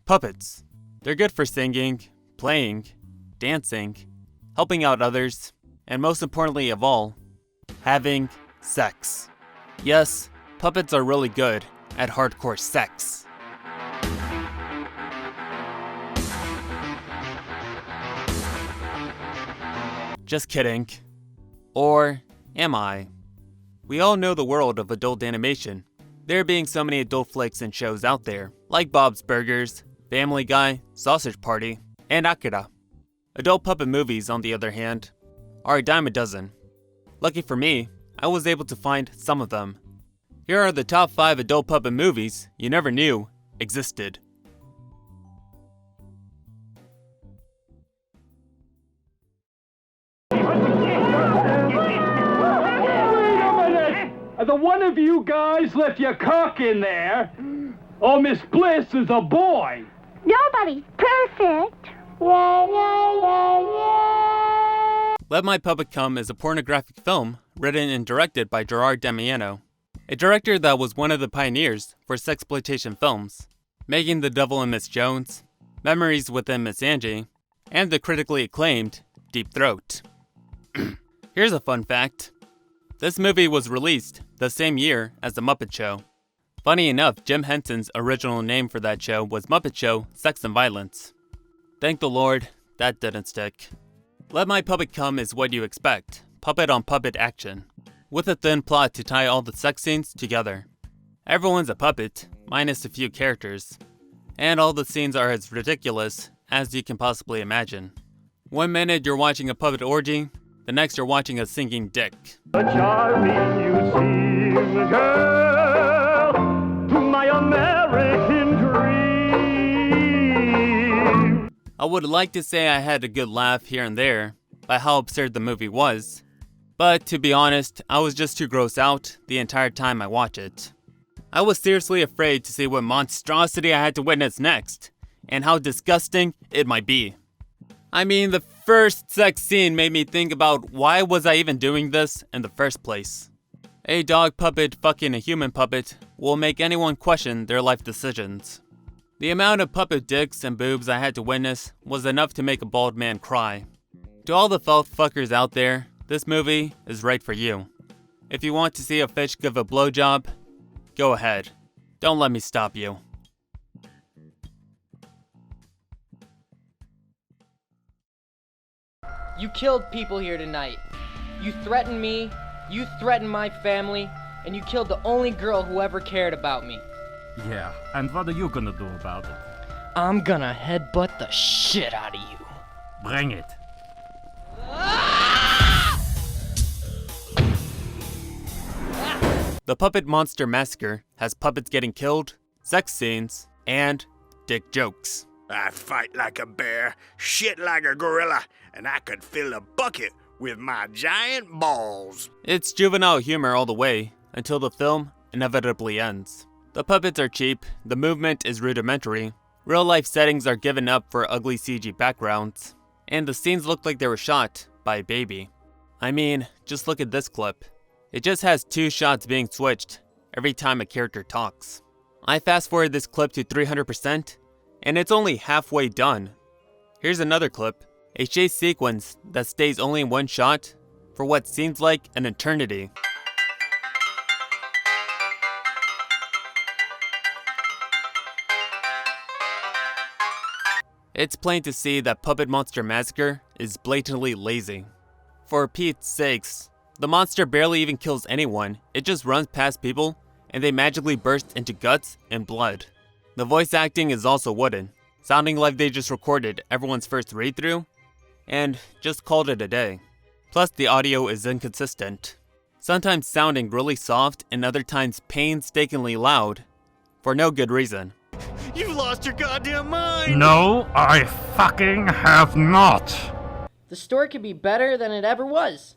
Puppets. They're good for singing, playing, dancing, helping out others, and most importantly of all, having sex. Yes, puppets are really good at hardcore sex. Just kidding. Or am I? We all know the world of adult animation, there being so many adult flicks and shows out there, like Bob's Burgers, Family Guy, Sausage Party, and Akira. Adult puppet movies, on the other hand, are a dime a dozen. Lucky for me, I was able to find some of them. Here are the top 5 adult puppet movies you never knew existed. The one of you guys left your cock in there, or Miss Bliss is a boy. Nobody's perfect. Let My Puppet Come is a pornographic film written and directed by Gerard Damiano, a director that was one of the pioneers for sexploitation films, making The Devil and Miss Jones, Memories Within Miss Angie, and the critically acclaimed Deep Throat. Here's a fun fact. This movie was released the same year as The Muppet Show. Funny enough, Jim Henson's original name for that show was Muppet Show Sex and Violence. Thank the Lord, that didn't stick. Let My Puppet Come is what you expect, puppet on puppet action, with a thin plot to tie all the sex scenes together. Everyone's a puppet, minus a few characters, and all the scenes are as ridiculous as you can possibly imagine. One minute you're watching a puppet orgy, the next you're watching a singing dick. The charming you seem, girl, to my American dream. I would like to say I had a good laugh here and there by how absurd the movie was, but to be honest, I was just too grossed out the entire time I watched it. I was seriously afraid to see what monstrosity I had to witness next, and how disgusting it might be. I mean, the first sex scene made me think about why was I even doing this in the first place. A dog puppet fucking a human puppet will make anyone question their life decisions. The amount of puppet dicks and boobs I had to witness was enough to make a bald man cry. To all the felt fuckers out there, this movie is right for you. If you want to see a fish give a blowjob, go ahead. Don't let me stop you. You killed people here tonight. You threatened me, you threatened my family, and you killed the only girl who ever cared about me. Yeah, and what are you gonna do about it? I'm gonna headbutt the shit out of you. Bring it. The Puppet Monster Massacre has puppets getting killed, sex scenes, and dick jokes. I fight like a bear, shit like a gorilla, and I could fill a bucket with my giant balls. It's juvenile humor all the way, until the film inevitably ends. The puppets are cheap, the movement is rudimentary, real-life settings are given up for ugly CG backgrounds, and the scenes look like they were shot by a baby. I mean, just look at this clip. It just has 2 shots being switched every time a character talks. I fast-forwarded this clip to 300%, and it's only halfway done. Here's another clip, a chase sequence that stays only in 1 shot for what seems like an eternity. It's plain to see that Puppet Monster Massacre is blatantly lazy. For Pete's sakes, the monster barely even kills anyone, it just runs past people and they magically burst into guts and blood. The voice acting is also wooden, sounding like they just recorded everyone's first read-through and just called it a day. Plus the audio is inconsistent, sometimes sounding really soft and other times painstakingly loud, for no good reason. You lost your goddamn mind! No, I fucking have not. The story could be better than it ever was.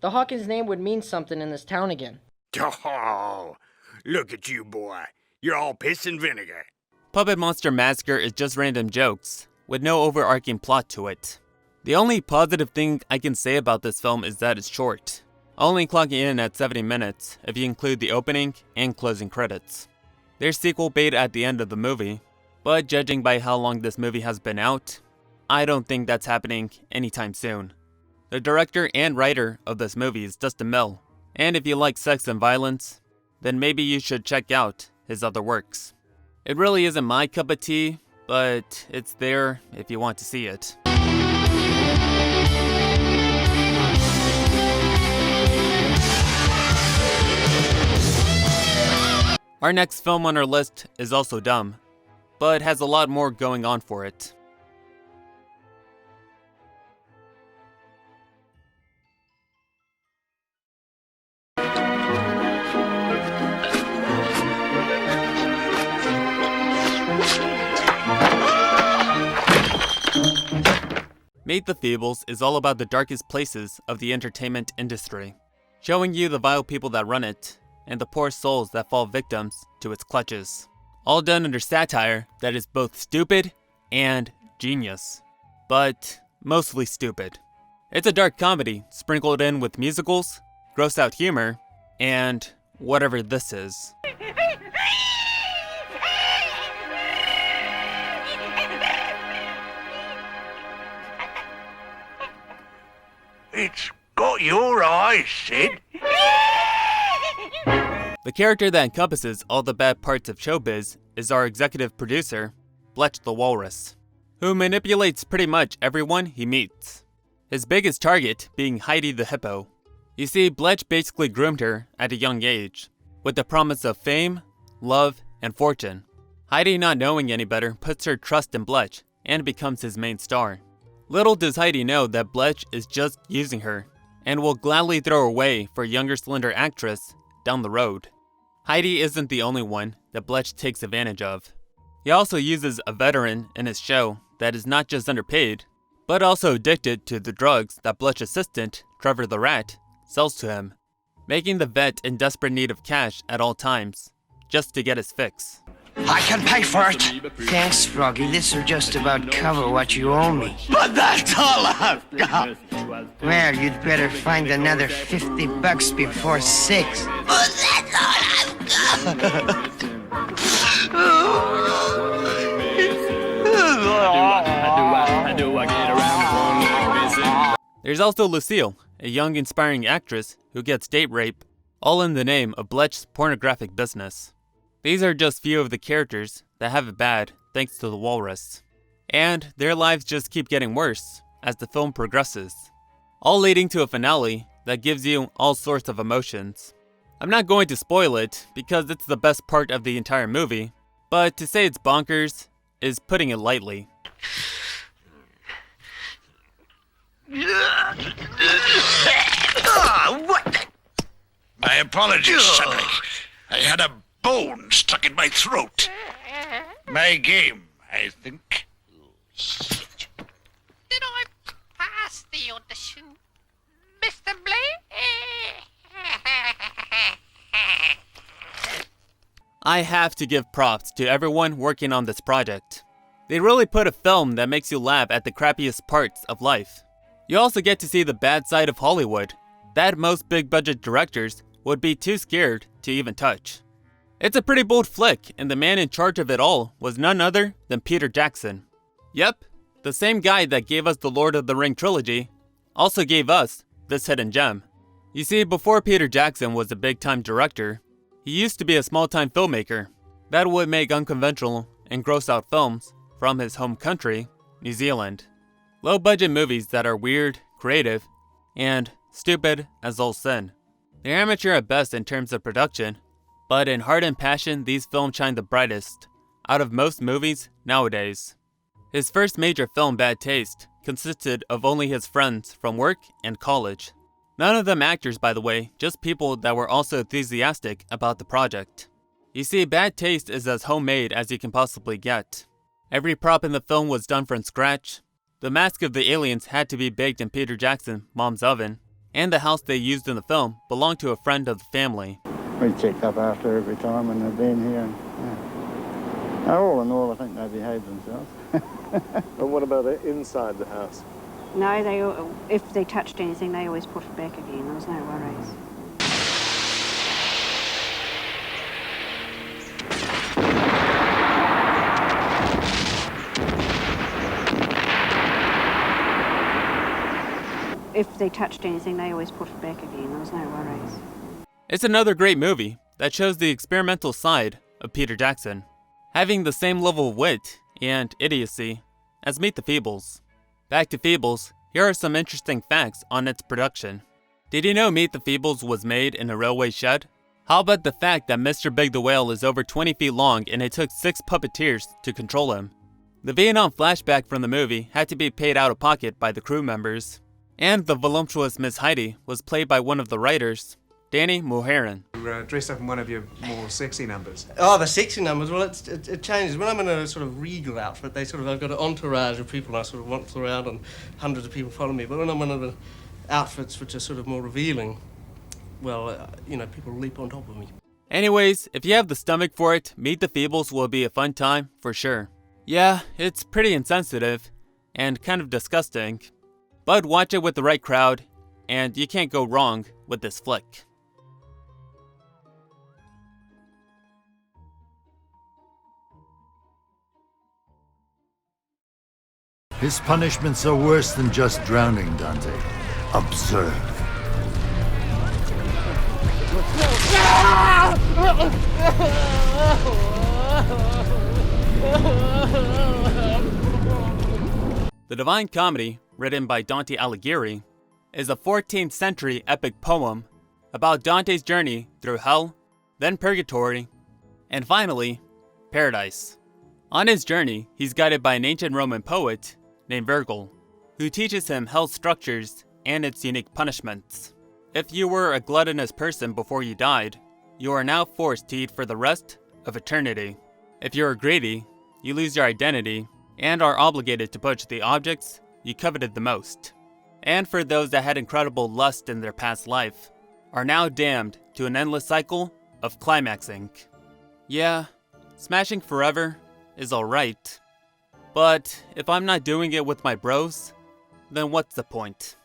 The Hawkins name would mean something in this town again. Oh, look at you, boy. You're all piss and vinegar. Puppet Monster Massacre is just random jokes, with no overarching plot to it. The only positive thing I can say about this film is that it's short, only clocking in at 70 minutes if you include the opening and closing credits. There's sequel bait at the end of the movie, But judging by how long this movie has been out, I don't think that's happening anytime soon. The director and writer of this movie is Dustin Mill, and if you like sex and violence, then maybe you should check out his other works. It really isn't my cup of tea, but it's there if you want to see it. Our next film on our list is also dumb, but has a lot more going on for it. Meet the Fables is all about the darkest places of the entertainment industry, showing you the vile people that run it, and the poor souls that fall victims to its clutches. All done under satire that is both stupid and genius, but mostly stupid. It's a dark comedy sprinkled in with musicals, gross out humor, and whatever this is. It's got your eyes, Sid. The character that encompasses all the bad parts of showbiz is our executive producer, Bletch the Walrus, who manipulates pretty much everyone he meets. His biggest target being Heidi the Hippo. You see, Bletch basically groomed her at a young age, with the promise of fame, love, and fortune. Heidi, not knowing any better, puts her trust in Bletch and becomes his main star. Little does Heidi know that Bletch is just using her, and will gladly throw her away for a younger, slender actress down the road. Heidi isn't the only one that Bletch takes advantage of. He also uses a veteran in his show that is not just underpaid, but also addicted to the drugs that Bletch's assistant, Trevor the Rat, sells to him, making the vet in desperate need of cash at all times, just to get his fix. I can pay for it. Thanks, Froggy. This'll just about cover what you owe me. But that's all I've got. Well, you'd better find another $50 before 6. But that's all I've got. There's also Lucille, a young inspiring actress who gets date rape, all in the name of Bletch's pornographic business. These are just few of the characters that have it bad thanks to the Walrus. And their lives just keep getting worse as the film progresses, all leading to a finale that gives you all sorts of emotions. I'm not going to spoil it because it's the best part of the entire movie, but to say it's bonkers is putting it lightly. What? My apologies, Cedric. I had a bone stuck in my throat. My game, I think. Did I pass the audition, Mr. Blake? I have to give props to everyone working on this project. They really put a film that makes you laugh at the crappiest parts of life. You also get to see the bad side of Hollywood that most big budget directors would be too scared to even touch. It's a pretty bold flick, and the man in charge of it all was none other than Peter Jackson. Yep, the same guy that gave us the Lord of the Ring trilogy also gave us this hidden gem. You see, before Peter Jackson was a big-time director, he used to be a small-time filmmaker that would make unconventional and gross-out films from his home country, New Zealand. Low-budget movies that are weird, creative, and stupid as all sin. They're amateur at best in terms of production, but in heart and passion, these films shine the brightest out of most movies nowadays. His first major film, Bad Taste, consisted of only his friends from work and college. None of them actors, by the way, just people that were also enthusiastic about the project. You see, Bad Taste is as homemade as you can possibly get. Every prop in the film was done from scratch. The mask of the aliens had to be baked in Peter Jackson's mom's oven, and the house they used in the film belonged to a friend of the family. We checked up after every time when they've been here. Yeah. All in all, I think they behaved themselves. And what about inside the house? No, if they touched anything, they always put it back again. There was no worries. if they touched anything, they always put it back again. There was no worries. It's another great movie that shows the experimental side of Peter Jackson, having the same level of wit and idiocy as Meet the Feebles. Back to Fables, here are some interesting facts on its production. Did you know Meet the Feebles was made in a railway shed? How about the fact that Mr. Big the Whale is over 20 feet long and it took 6 puppeteers to control him? The Vietnam flashback from the movie had to be paid out of pocket by the crew members. And the voluptuous Miss Heidi was played by one of the writers, Danny Mulheron. You dressed up in one of your more sexy numbers. Oh, the sexy numbers? Well, it changes. When I'm in a sort of regal outfit, I've got an entourage of people and I sort of walk around and hundreds of people follow me. But when I'm in the outfits which are sort of more revealing, well, people leap on top of me. Anyways, if you have the stomach for it, Meet the Feebles will be a fun time for sure. Yeah, it's pretty insensitive and kind of disgusting, but watch it with the right crowd and you can't go wrong with this flick. His punishments are worse than just drowning, Dante. Observe. The Divine Comedy, written by Dante Alighieri, is a 14th century epic poem about Dante's journey through hell, then purgatory, and finally, paradise. On his journey, he's guided by an ancient Roman poet named Virgil, who teaches him hell's structures and its unique punishments. If you were a gluttonous person before you died, you are now forced to eat for the rest of eternity. If you are greedy, you lose your identity and are obligated to purchase the objects you coveted the most. And for those that had incredible lust in their past life, are now damned to an endless cycle of climaxing. Yeah, smashing forever is alright, but if I'm not doing it with my bros, then what's the point?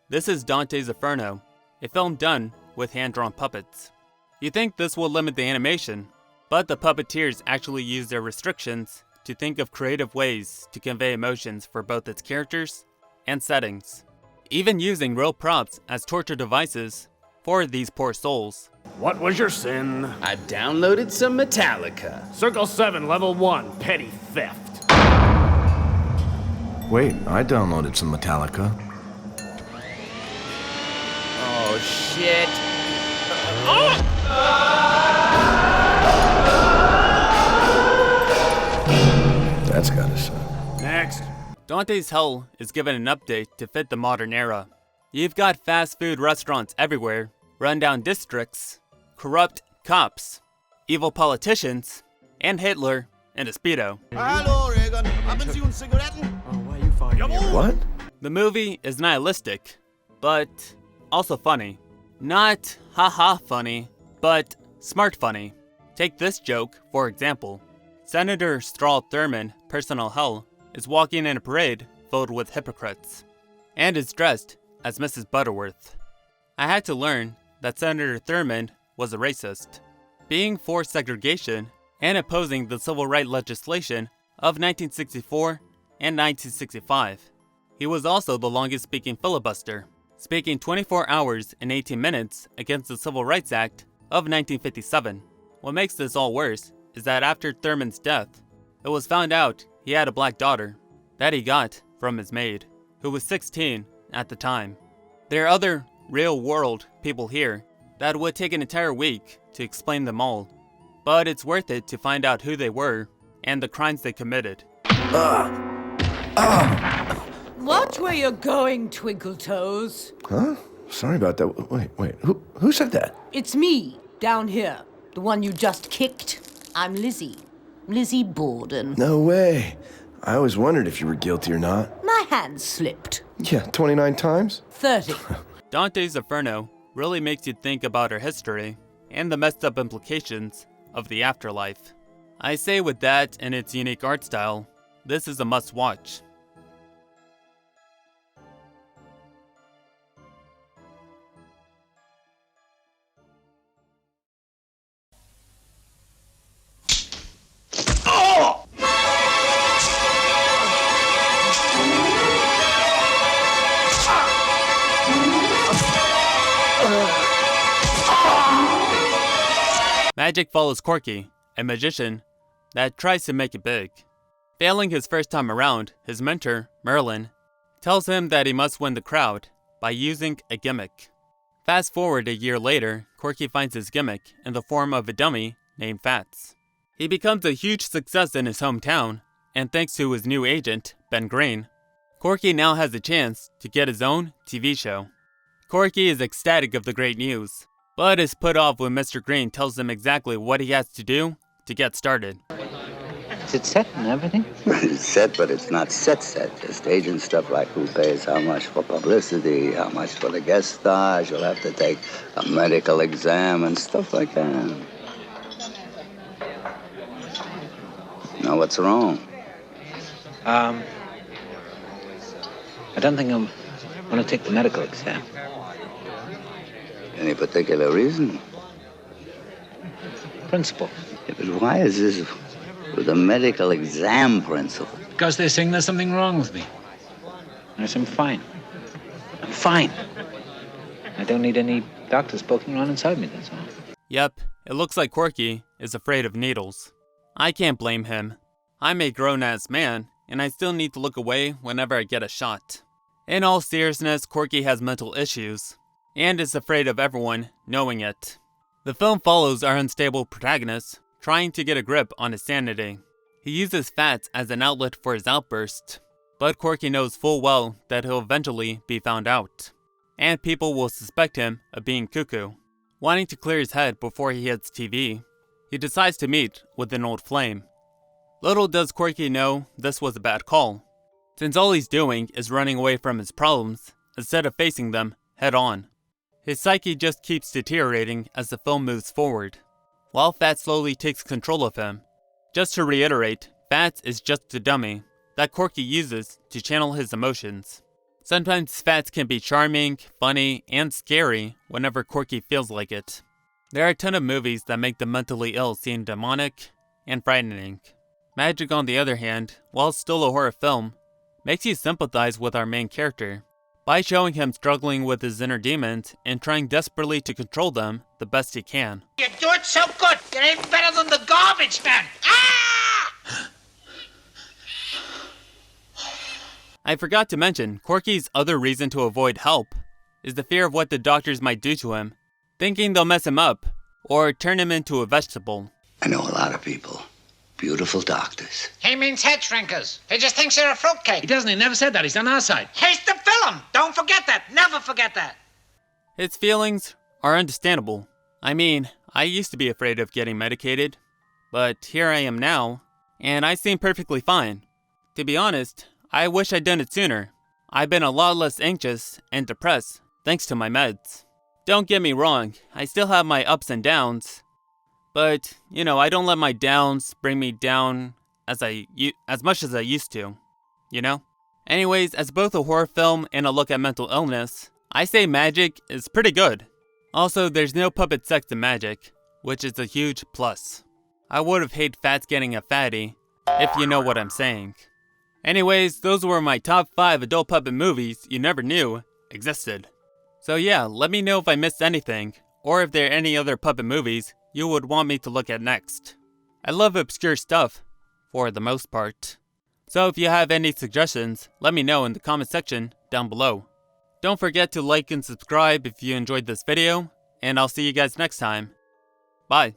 This is Dantes Inferno, a film done with hand-drawn puppets. You think this will limit the animation, but the puppeteers actually use their restrictions to think of creative ways to convey emotions for both its characters and settings, even using real props as torture devices for these poor souls. What was your sin? I downloaded some Metallica. Circle 7, level 1, petty theft. Wait, I downloaded some Metallica. Oh, shit. That's gotta suck. Next. Dante's Hell is given an update to fit the modern era. You've got fast food restaurants everywhere, rundown districts, corrupt cops, evil politicians, and Hitler in a Speedo. Hallo, Regan. Haben Sie uns Zigaretten? Oh, why are you fighting here? What? The movie is nihilistic, but also funny. Not haha funny, but smart funny. Take this joke, for example. Senator Strahl Thurmond, Personal Hell, is walking in a parade filled with hypocrites, and is dressed as Mrs. Butterworth. I had to learn that Senator Thurmond was a racist, being for segregation and opposing the civil rights legislation of 1964 and 1965. He was also the longest speaking filibuster, speaking 24 hours and 18 minutes against the Civil Rights Act of 1957. What makes this all worse is that after Thurmond's death, it was found out he had a black daughter that he got from his maid, who was 16 at the time. There are other real-world people here that would take an entire week to explain them all, but it's worth it to find out who they were and the crimes they committed. Watch where you're going, Twinkle Toes. Huh? Sorry about that. Wait. Who said that? It's me, down here. The one you just kicked. I'm Lizzie. Lizzie Borden. No way. I always wondered if you were guilty or not. My hand slipped. Yeah, 29 times? 30. Dante's Inferno really makes you think about our history and the messed up implications of the afterlife. I say with that and its unique art style, this is a must-watch. Magic follows Corky, a magician that tries to make it big. Failing his first time around, his mentor, Merlin, tells him that he must win the crowd by using a gimmick. Fast forward a year later, Corky finds his gimmick in the form of a dummy named Fats. He becomes a huge success in his hometown, and thanks to his new agent, Ben Green, Corky now has a chance to get his own TV show. Corky is ecstatic of the great news, but is put off when Mr. Green tells him exactly what he has to do to get started. Is it set and everything? It's set, but it's not set. Just agent stuff like who pays how much for publicity, how much for the guest stars. You'll have to take a medical exam and stuff like that. Now, what's wrong? I don't think I'm going to take the medical exam. Any particular reason? Principle. Yeah, but why is this with a medical exam principle? Because they're saying there's something wrong with me. Yes, I'm fine. I'm fine. I don't need any doctors poking around inside me, that's all. Yep, it looks like Corky is afraid of needles. I can't blame him. I'm a grown-ass man, and I still need to look away whenever I get a shot. In all seriousness, Corky has mental issues, and is afraid of everyone knowing it. The film follows our unstable protagonist trying to get a grip on his sanity. He uses Fats as an outlet for his outburst, but Corky knows full well that he'll eventually be found out, and people will suspect him of being cuckoo. Wanting to clear his head before he hits TV, he decides to meet with an old flame. Little does Corky know this was a bad call, since all he's doing is running away from his problems instead of facing them head on. His psyche just keeps deteriorating as the film moves forward, while Fats slowly takes control of him. Just to reiterate, Fats is just a dummy that Corky uses to channel his emotions. Sometimes Fats can be charming, funny, and scary whenever Corky feels like it. There are a ton of movies that make the mentally ill seem demonic and frightening. Magic, on the other hand, while still a horror film, makes you sympathize with our main character by showing him struggling with his inner demons and trying desperately to control them the best he can. You do it so good. You're even better than the garbage man. Ah! I forgot to mention, Corky's other reason to avoid help is the fear of what the doctors might do to him, thinking they'll mess him up or turn him into a vegetable. I know a lot of people. Beautiful doctors. He means head shrinkers. He just thinks you're a fruitcake. He doesn't. He never said that. He's on our side. He's the film. Don't forget that. Never forget that. His feelings are understandable. I mean, I used to be afraid of getting medicated, but here I am now, and I seem perfectly fine. To be honest, I wish I'd done it sooner. I've been a lot less anxious and depressed thanks to my meds. Don't get me wrong, I still have my ups and downs, but, I don't let my downs bring me down as much as I used to, Anyways, as both a horror film and a look at mental illness, I say Magic is pretty good. Also, there's no puppet sex in Magic, which is a huge plus. I would have hated Fats getting a fatty, if you know what I'm saying. Anyways, those were my top 5 adult puppet movies you never knew existed. So yeah, let me know if I missed anything, or if there are any other puppet movies you would want me to look at next. I love obscure stuff, for the most part. So if you have any suggestions, let me know in the comment section down below. Don't forget to like and subscribe if you enjoyed this video, and I'll see you guys next time. Bye.